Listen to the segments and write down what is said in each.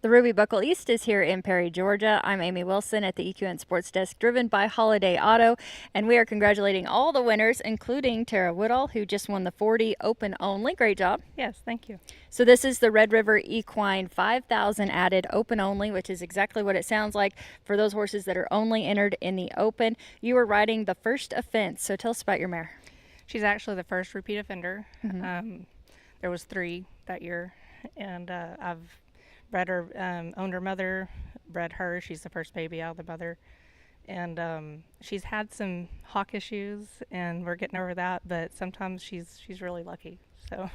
The Ruby Buckle East is here in Perry, Georgia. I'm Amy Wilson at the EQN Sports Desk, driven by Holiday Auto, and we are congratulating all the winners, including Tara Woodall, who just won the 40 Open Only. Great job. Yes, thank you. So this is the Red River Equine 5,000 added Open Only, which is exactly what it sounds like for those horses that are only entered in the Open. You were riding the First Offense, so tell us about your mare. She's actually the first repeat offender. There was 3 that year, and I've bred her, owned her mother, bred her. She's the first baby out of the mother, and she's had some hock issues, and we're getting over that. But sometimes she's really lucky. So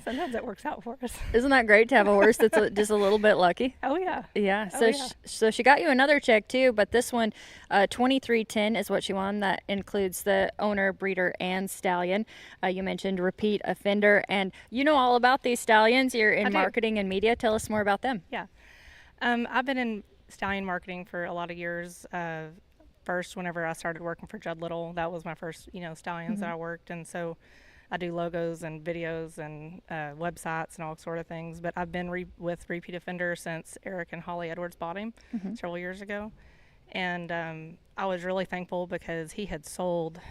sometimes it works out for us. Isn't that great to have a horse that's just a little bit lucky? Oh yeah. Yeah. Oh, So yeah. so she got you another check too, but this one, 2310 is what she won. That includes the owner, breeder, and stallion. You mentioned repeat offender, and you know all about these stallions. You're I in do. marketing and media. Tell us more about them. Yeah. I've been in stallion marketing for a lot of years. First, whenever I started working for Judd Little, that was my first, stallions that I worked. And so I do logos and videos and websites and all sort of things. But I've been with Repeat Offender since Eric and Holly Edwards bought him several years ago. And I was really thankful because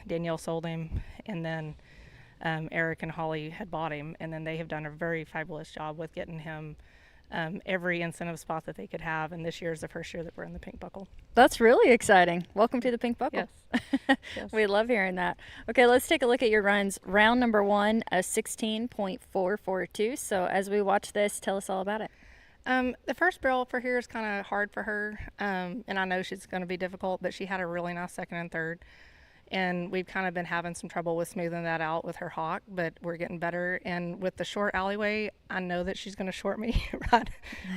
Danielle sold him, and then Eric and Holly had bought him. And then they have done a very fabulous job with getting him every incentive spot that they could have, and this year is the first year that we're in the Pink Buckle. That's really exciting. Welcome to the Pink Buckle. Yes. Yes. We love hearing that. Okay, let's take a look at your runs. Round number 1, a 16.442. So as we watch this, tell us all about it. The first barrel for here is kind of hard for her, and I know she's going to be difficult, but she had a really nice second and third. And we've kind of been having some trouble with smoothing that out with her hawk, but we're getting better. And with the short alleyway, I know that she's going to short me right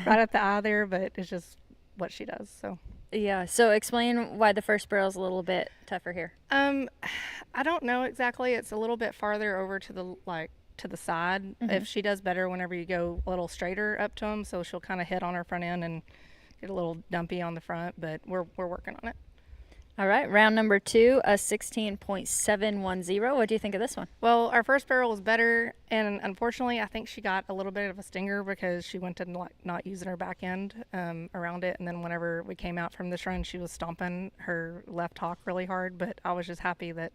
at the eye there, but it's just what she does. So Yeah, so explain why the first barrel is a little bit tougher here. I don't know exactly. It's a little bit farther over to the side. If she does better whenever you go a little straighter up to them, so she'll kind of hit on her front end and get a little dumpy on the front, but we're working on it. All right, round number 2, a 16.710. What do you think of this one? Well, our first barrel was better, and unfortunately, I think she got a little bit of a stinger because she went to not using her back end around it, and then whenever we came out from this run, she was stomping her left hawk really hard, but I was just happy that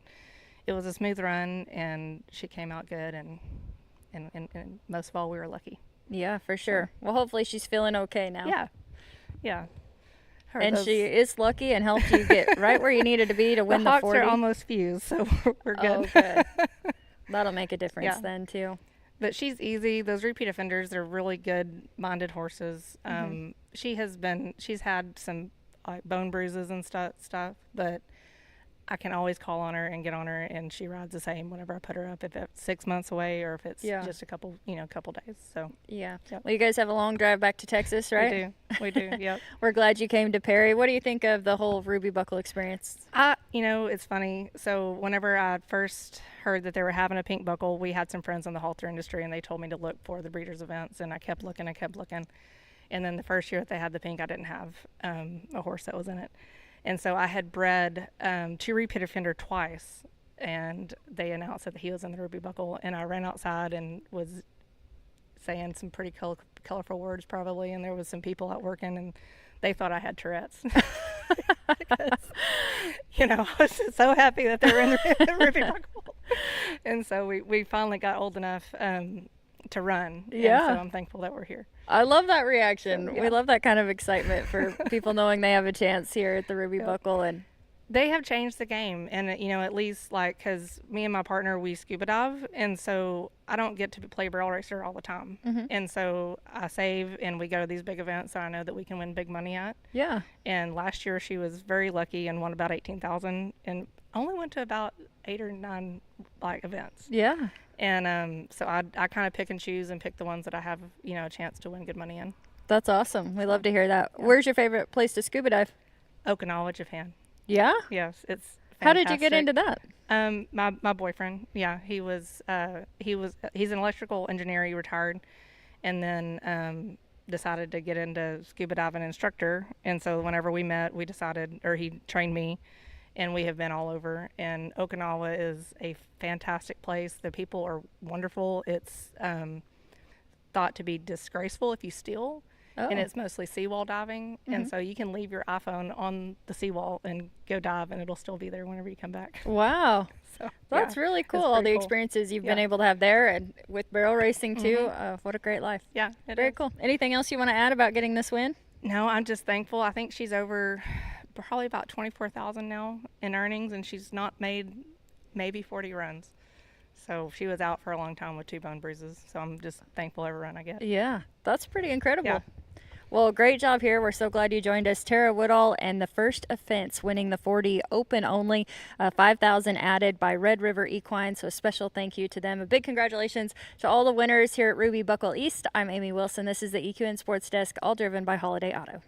it was a smooth run, and she came out good, and most of all, we were lucky. Yeah, for sure. Well, hopefully she's feeling okay now. Yeah. And she is lucky and helped you get right where you needed to be to win the the hawks 40. are almost fused, so we're good. Oh, good. That'll make a difference Yeah. then, too. But she's easy. Those repeat offenders, they're really good-minded horses. She's had some like bone bruises and stuff, but I can always call on her and get on her, and she rides the same whenever I put her up, if it's 6 months away or if it's just a couple days. So Yeah. Yep. Well, you guys have a long drive back to Texas, right? we do. Yep. We're glad you came to Perry. What do you think of the whole Ruby Buckle experience? It's funny. So whenever I first heard that they were having a Pink Buckle, we had some friends in the halter industry, and they told me to look for the breeders' events, and I kept looking. And then the first year that they had the Pink, I didn't have a horse that was in it. And so I had bred 2 repeat offender twice, and they announced that he was in the Ruby Buckle, and I ran outside and was saying some pretty colorful words probably, and there was some people out working, and they thought I had Tourette's. Because, I was just so happy that they were in the Ruby Buckle. And so we finally got old enough to run. Yeah. And so I'm thankful that we're here. I love that reaction. So, yeah. We love that kind of excitement for people knowing they have a chance here at the Ruby Yep. Buckle. And They have changed the game, and at least because me and my partner, we scuba dive, and so I don't get to play barrel racer all the time. And so I save, and we go to these big events that I know that we can win big money at. yeah. And last year she was very lucky and won about 18,000, and only went to about 8 or 9 events. Yeah. And so I kind of pick and choose and pick the ones that I have a chance to win good money in. That's awesome. We love to hear that. Yeah. Where's your favorite place to scuba dive? Okinawa, Japan. Yeah? Yes, it's fantastic. How did you get into that? My boyfriend, he's an electrical engineer. He retired, and then decided to get into scuba diving instructor. And so whenever we met, we decided, or he trained me, and we have been all over. And Okinawa is a fantastic place. The people are wonderful. It's thought to be disgraceful if you steal. and Oh. it's mostly seawall diving. And so you can leave your iPhone on the seawall and go dive, and it'll still be there whenever you come back. Wow. So That's yeah, really it's cool. All the pretty cool. experiences you've been Yeah. able to have there and with barrel racing too. What a great life. Yeah, it Very is. cool. Anything else you want to add about getting this win? No, I'm just thankful. I think she's over probably about 24,000 now in earnings, and she's not made maybe 40 runs. So she was out for a long time with 2 bone bruises. So I'm just thankful every run I get. Yeah, that's pretty incredible. Yeah. Well, great job here. We're so glad you joined us. Tara Woodall and the first offense winning the 40 open only, 5,000 added by Red River Equine. So a special thank you to them. A big congratulations to all the winners here at Ruby Buckle East. I'm Amy Wilson. This is the EQN Sports Desk, all driven by Holiday Auto.